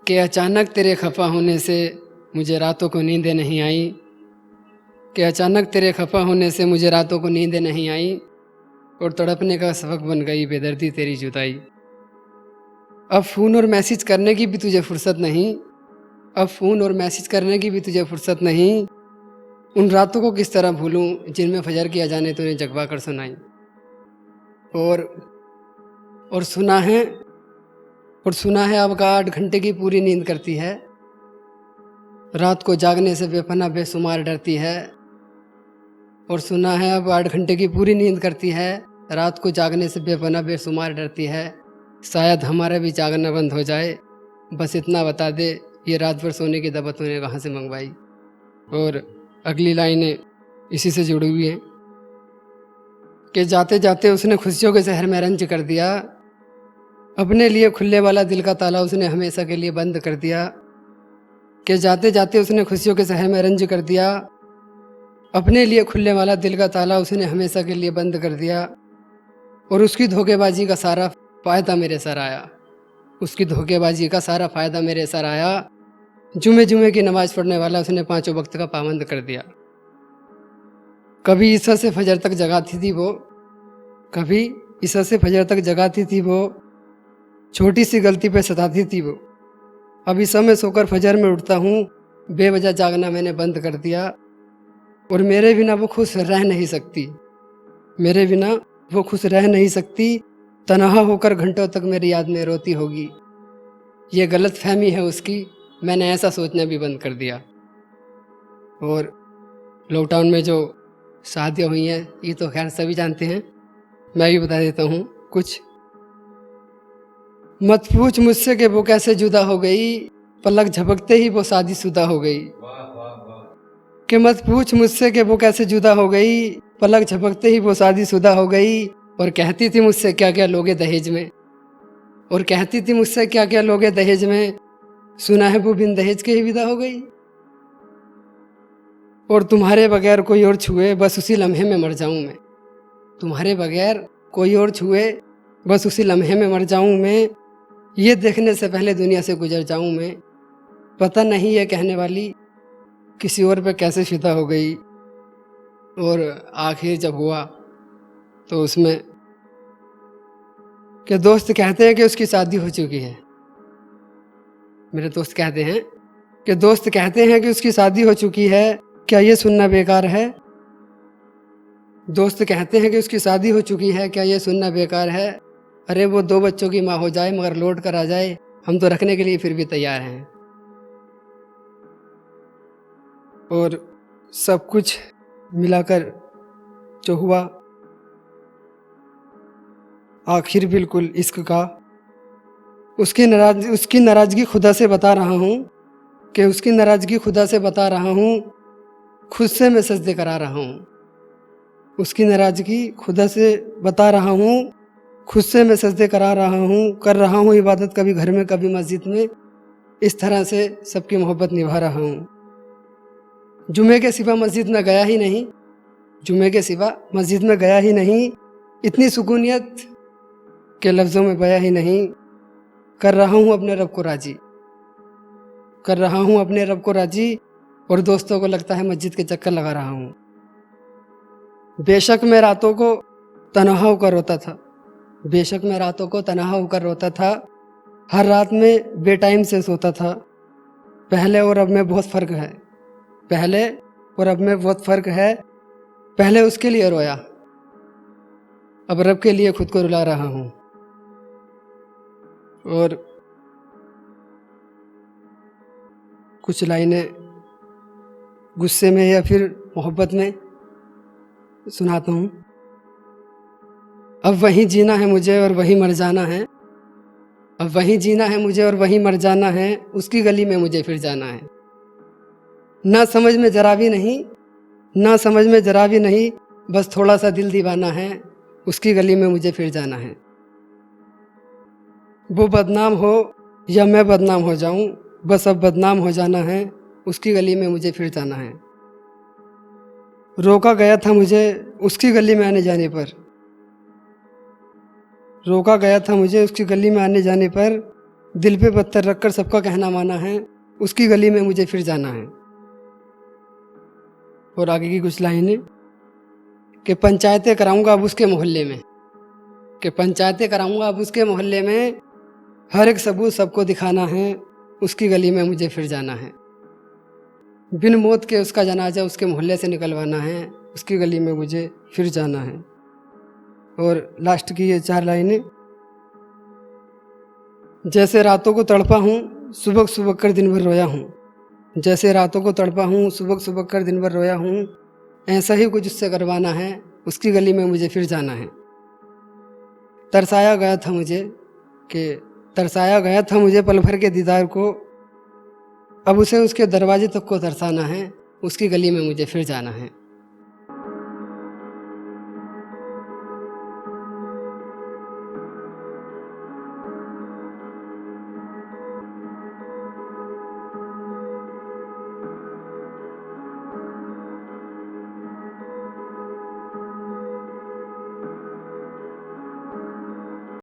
कि अचानक तेरे खफा होने से मुझे रातों को नींदें नहीं आई, कि अचानक तेरे खफा होने से मुझे रातों को नींदें नहीं आई और तड़पने का सबक बन गई बेदर्दी तेरी जुदाई। अब फ़ोन और मैसेज करने की भी तुझे फुर्सत नहीं, अब फ़ोन और मैसेज करने की भी तुझे फुर्सत नहीं। उन रातों को किस तरह भूलूं जिनमें फजर की अजानें तूने जगवा कर सुनाई। और और सुना है और सुना है अब का 8 घंटे की पूरी नींद करती है, रात को जागने से बेपनाह बेशुमार डरती है। और सुना है अब 8 घंटे की पूरी नींद करती है, रात को जागने से बेपनाह बेशुमार डरती है। शायद हमारा भी जागना बंद हो जाए, बस इतना बता दे ये रात भर सोने की दवा तूने कहाँ से मंगवाई। और अगली लाइनें इसी से जुड़ी हुई हैं कि जाते जाते उसने खुशियों के शहर में रंज कर दिया, अपने लिए खुलने वाला दिल का ताला उसने हमेशा के लिए बंद कर दिया। कि जाते जाते उसने खुशियों के शहर में रंज कर दिया, अपने लिए खुलने वाला दिल का ताला उसने हमेशा के लिए बंद कर दिया। और उसकी धोखेबाजी का सारा फ़ायदा मेरे सर आया, उसकी धोखेबाजी का सारा फ़ायदा मेरे सर आया। जुमे जुमे की नमाज़ पढ़ने वाला उसने 5 वक्त का पाबंद कर दिया। कभी ईसा से फजर तक जगाती थी वो, कभी ईसा से फजर तक जगाती थी वो, छोटी सी गलती पे सताती थी वो। अब ईसा में सोकर फजर में उठता हूँ, बेवजह जागना मैंने बंद कर दिया। और मेरे बिना वो खुश रह नहीं सकती, मेरे बिना वो खुश रह नहीं सकती, तन्हा होकर घंटों तक मेरी याद में रोती होगी। ये गलत फहमी है उसकी, मैंने ऐसा सोचना भी बंद कर दिया। और लॉकडाउन में जो शादियाँ हुई हैं ये तो खैर सभी जानते हैं, मैं भी बता देता हूँ कुछ। मत पूछ मुझसे कि वो कैसे जुदा हो गई, पलक झपकते ही वो शादीशुदा हो गई। कि मत पूछ मुझसे कि वो कैसे जुदा हो गई, पलक झपकते ही वो शादीशुदा हो गई। और कहती थी मुझसे क्या क्या लोगे दहेज में, और कहती थी मुझसे क्या क्या लोगे दहेज में, सुना है वो बिन दहेज के ही विदा हो गई। और तुम्हारे बगैर कोई और छुए बस उसी लम्हे में मर जाऊं मैं, तुम्हारे बगैर कोई और छुए बस उसी लम्हे में मर जाऊं मैं, ये देखने से पहले दुनिया से गुजर जाऊं मैं। पता नहीं ये कहने वाली किसी और पे कैसे फिदा हो गई। और आखिर जब हुआ तो उसमें कि दोस्त कहते हैं कि उसकी शादी हो चुकी है, मेरे दोस्त कहते हैं कि दोस्त कहते हैं कि उसकी शादी हो चुकी है, क्या ये सुनना बेकार है। दोस्त कहते हैं कि उसकी शादी हो चुकी है, क्या ये सुनना बेकार है। अरे वो 2 बच्चों की माँ हो जाए मगर लौट कर आ जाए, हम तो रखने के लिए फिर भी तैयार हैं। और सब कुछ मिलाकर जो हुआ आखिर बिल्कुल इश्क का, उसकी नाराज़गी खुदा से बता रहा हूँ, कि उसकी नाराज़गी खुदा से बता रहा हूँ, खुद से मैं सजदे करा रहा हूँ। उसकी नाराज़गी खुदा से बता रहा हूँ, खुद से मैं सजदे करा रहा हूँ, कर रहा हूँ इबादत कभी घर में कभी मस्जिद में, इस तरह से सबकी मोहब्बत निभा रहा हूँ। जुमे के सिवा मस्जिद में गया ही नहीं, जुमे के सिवा मस्जिद में गया ही नहीं, इतनी सुकूनियत के लफ्ज़ों में बया ही नहीं। कर रहा हूँ अपने रब को राज़ी, कर रहा हूँ अपने रब को राज़ी, और दोस्तों को लगता है मस्जिद के चक्कर लगा रहा हूँ। बेशक मैं रातों को तन्हा होकर रोता था, बेशक मैं रातों को तन्हा होकर रोता था, हर रात में बेटाइम से सोता था। पहले और अब में बहुत फ़र्क है, पहले और अब में बहुत फ़र्क है। पहले उसके लिए रोया, अब रब के लिए खुद को रुला रहा हूँ। और कुछ लाइनें गुस्से में या फिर मोहब्बत में सुनाता हूँ। अब वहीं जीना है मुझे और वहीं मर जाना है, अब वहीं जीना है मुझे और वहीं मर जाना है, उसकी गली में मुझे फिर जाना है। ना समझ में जरा भी नहीं, ना समझ में जरा भी नहीं, बस थोड़ा सा दिल दीवाना है, उसकी गली में मुझे फिर जाना है। वो बदनाम हो या मैं बदनाम हो जाऊं, बस अब बदनाम हो जाना है, उसकी गली में मुझे फिर जाना है। रोका गया था मुझे उसकी गली में आने जाने पर, रोका गया था मुझे उसकी गली में आने जाने पर, दिल पे पत्थर रखकर सबका कहना माना है, उसकी गली में मुझे फिर जाना है। और आगे की कुछ लाइनें कि पंचायतें कराऊंगा अब उसके मोहल्ले में, कि पंचायतें कराऊंगा अब उसके मोहल्ले में, हर एक सबूत सबको दिखाना है, उसकी गली में मुझे फिर जाना है। बिन मौत के उसका जनाजा उसके मोहल्ले से निकलवाना है, उसकी गली में मुझे फिर जाना है। और लास्ट की ये 4 लाइनें, जैसे रातों को तड़पा हूँ सुबह सुबह कर दिन भर रोया हूँ, जैसे रातों को तड़पा हूँ सुबह सुबह कर दिन भर रोया हूँ, ऐसा ही कुछ उससे करवाना है, उसकी गली में मुझे फिर जाना है। तरसाया गया था मुझे पल भर के दीदार को, अब उसे उसके दरवाजे तक को तरसाना है, उसकी गली में मुझे फिर जाना है।